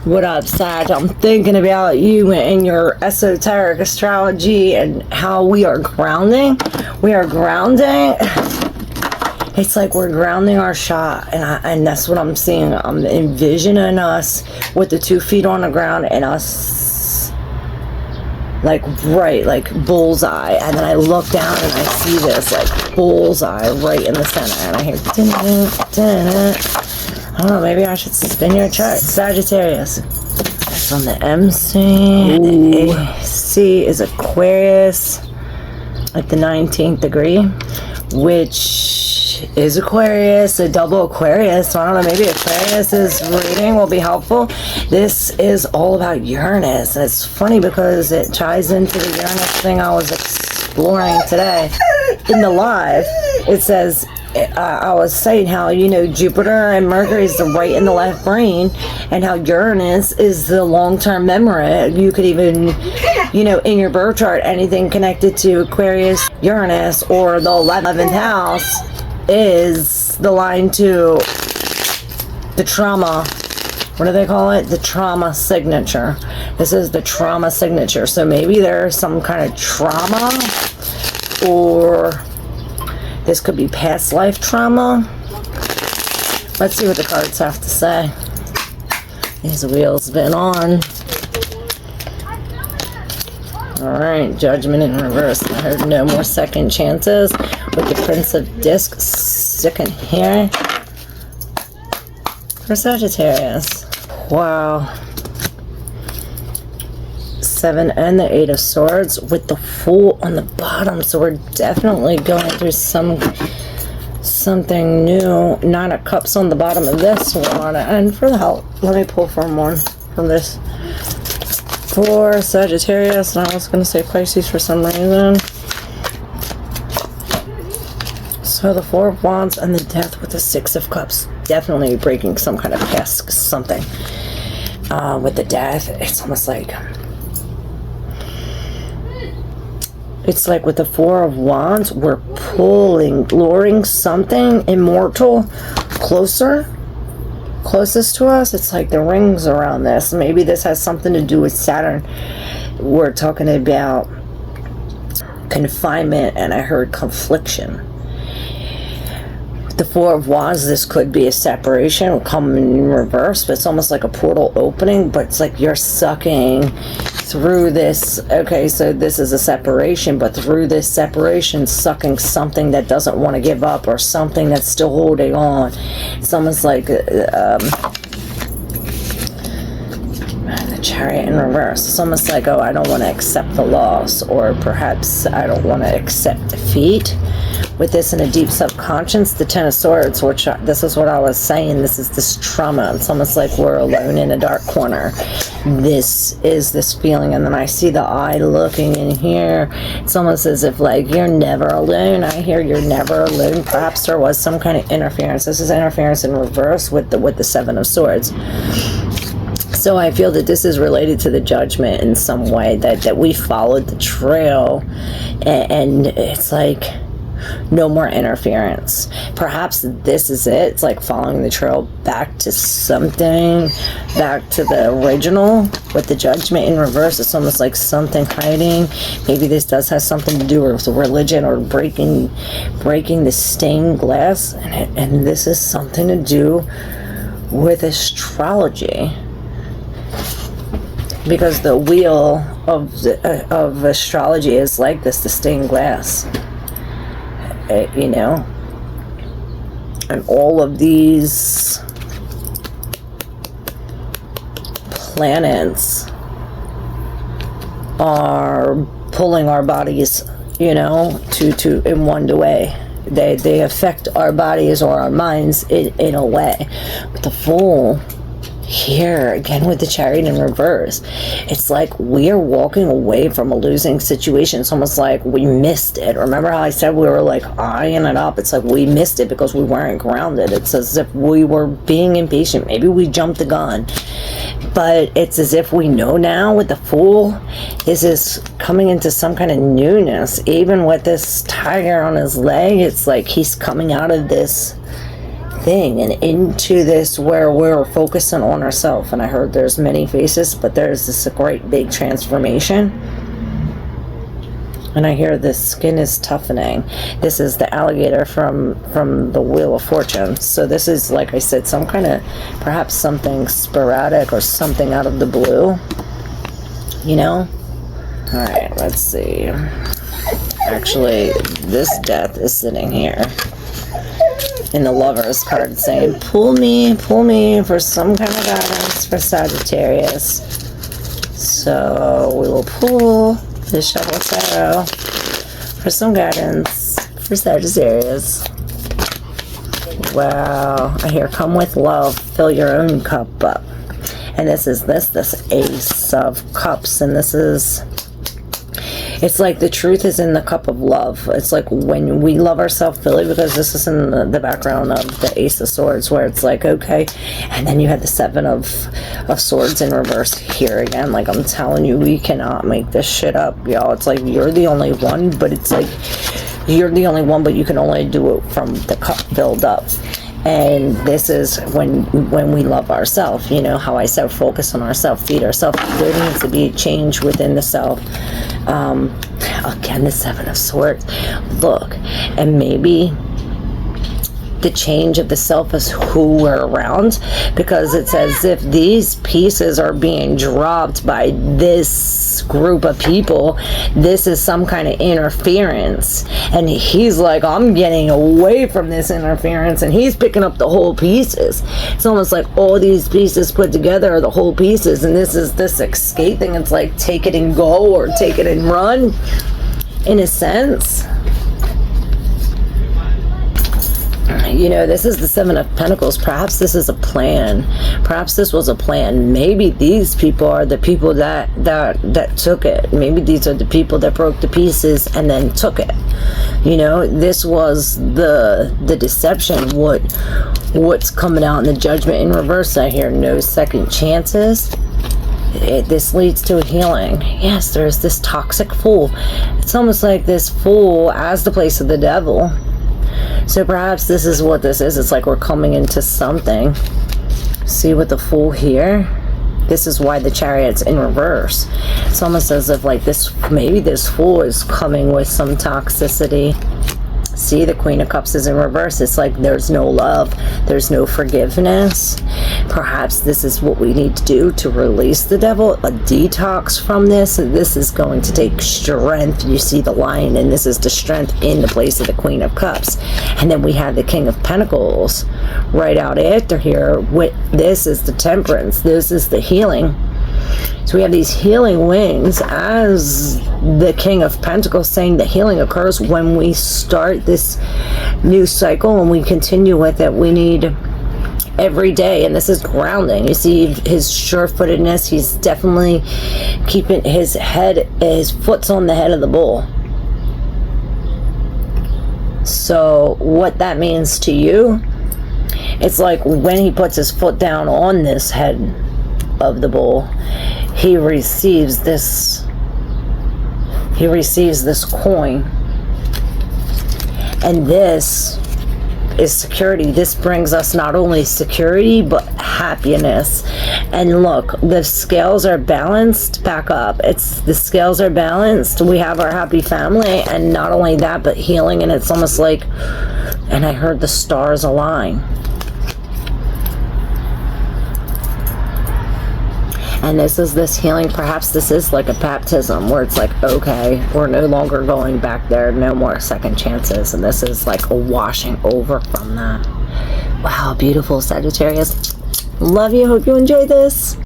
What up, Sag? I'm thinking about you and your esoteric astrology and how we are grounding. We are grounding. It's like we're grounding our shot, and that's what I'm seeing. I'm envisioning us with the 2 feet on the ground and us like bullseye. And then I look down and I see this like bullseye right in the center, and I hear I don't know, maybe I should spin your chart. Sagittarius. That's on the MC. The AC is Aquarius at the 19th degree, which is Aquarius, a double Aquarius. So I don't know, maybe Aquarius's reading will be helpful. This is all about Uranus. And it's funny because it ties into the Uranus thing I was exploring today in the live. It says, I was saying how, you know, Jupiter and Mercury is the right and the left brain, and how Uranus is the long-term memory. You could even, you know, in your birth chart, anything connected to Aquarius, Uranus, or the 11th house is the line to the trauma. What do they call it? The trauma signature. This is the trauma signature. So maybe there's some kind of trauma, or this could be past life trauma. Let's see what the cards have to say. These wheels been on. Alright, Judgment in reverse. I heard no more second chances with the Prince of Discs sticking here for Sagittarius. Wow. 7 and the 8 of Swords with the Fool on the bottom. So we're definitely going through something new. 9 of Cups on the bottom of this one. And for the help, let me pull for more from this. For Sagittarius, and I was going to say Pisces for some reason. So the 4 of Wands and the Death with the 6 of Cups. Definitely breaking some kind of past something. With the Death, it's almost like... It's like with the 4 of Wands, we're luring something immortal closest to us. It's like the rings around this. Maybe this has something to do with Saturn. We're talking about confinement, and I heard confliction. The 4 of Wands, this could be a separation, come in reverse, but it's almost like a portal opening, but it's like you're sucking through this. Okay, so this is a separation, but through this separation, sucking something that doesn't want to give up, or something that's still holding on. It's almost like the Chariot in reverse. It's almost like, oh, I don't want to accept the loss, or perhaps I don't want to accept defeat. With this in a deep subconscious, the 10 of Swords, which this is what I was saying, this is this trauma. It's almost like we're alone in a dark corner. This is this feeling, and then I see the eye looking in here. It's almost as if like you're never alone. I hear you're never alone. Perhaps there was some kind of interference. This is interference in reverse with the 7 of Swords. So I feel that this is related to the Judgment in some way, that we followed the trail, and it's like no more interference. Perhaps this is it. It's like following the trail back to something, back to the original. With the Judgment in reverse, it's almost like something hiding. Maybe this does have something to do with religion, or breaking the stained glass, and this is something to do with astrology. Because the wheel of astrology is like this, the stained glass. You know, and all of these planets are pulling our bodies, you know, to in one way. They affect our bodies or our minds in a way. But the Fool here again with the Chariot in reverse, it's like we are walking away from a losing situation. It's almost like we missed it. Remember how I said we were like eyeing it up? It's like we missed it because we weren't grounded. It's as if we were being impatient. Maybe we jumped the gun, but it's as if we know now with the Fool, this is coming into some kind of newness. Even with this tiger on his leg, it's like he's coming out of this thing and into this where we're focusing on ourselves. And I heard there's many faces, but there's this great big transformation. And I hear the skin is toughening. This is the alligator from the Wheel of Fortune. So this is, like I said, some kind of, perhaps something sporadic or something out of the blue. You know? Alright, let's see. Actually, this death is sitting here in the Lovers card saying, pull me for some kind of guidance for Sagittarius. So we will pull the Shuffle Tarot for some guidance for Sagittarius. Wow, I hear come with love, fill your own cup up. And this is this Ace of Cups, and this is, it's like the truth is in the cup of love. It's like when we love ourselves fully, because this is in the background of the Ace of Swords, where it's like, okay, and then you had the Seven of Swords in reverse here again. Like, I'm telling you, we cannot make this shit up, y'all. It's like you're the only one, but it's like you're the only one, but you can only do it from the cup filled up. And this is when we love ourselves. You know how I said, focus on ourselves, feed ourselves. There needs to be a change within the self. Again, the Seven of Swords. Look, and maybe the change of the self is who we're around, because it's as if these pieces are being dropped by this group of people. This is some kind of interference, and he's like, I'm getting away from this interference, and he's picking up the whole pieces. It's almost like all these pieces put together are the whole pieces, and this is this escape thing. It's like take it and go, or take it and run, in a sense. You know, this is the Seven of Pentacles. Perhaps this is a plan. Perhaps this was a plan. Maybe these people are the people that took it. Maybe these are the people that broke the pieces and then took it. You know, this was the deception. What's coming out in the Judgment in reverse? I hear no second chances. This leads to a healing. Yes, there's this toxic fool. It's almost like this fool as the place of the devil. So perhaps this is what this is. It's like we're coming into something. See with the Fool here? This is why the Chariot's in reverse. It's almost as if like this, maybe this Fool is coming with some toxicity. See, the Queen of Cups is in reverse. It's like there's no love. There's no forgiveness. Perhaps this is what we need to do to release the devil. A detox from this. This is going to take strength. You see the Lion, and this is the strength in the place of the Queen of Cups. And then we have the King of Pentacles right out after here. This is the Temperance. This is the healing. So we have these healing wings as the King of Pentacles, saying the healing occurs when we start this new cycle and we continue with it. We need every day, and this is grounding. You see his sure-footedness. He's definitely keeping his foot's on the head of the bull. So what that means to you, it's like when he puts his foot down on this head of the bull, he receives this coin, and this is security. This brings us not only security but happiness. And look, the scales are balanced back up. The scales are balanced. We have our happy family, and not only that, but healing. And it's almost like, and I heard the stars align. And this is this healing. Perhaps this is like a baptism where it's like, okay, we're no longer going back there. No more second chances. And this is like a washing over from that. Wow, beautiful Sagittarius. Love you. Hope you enjoyed this.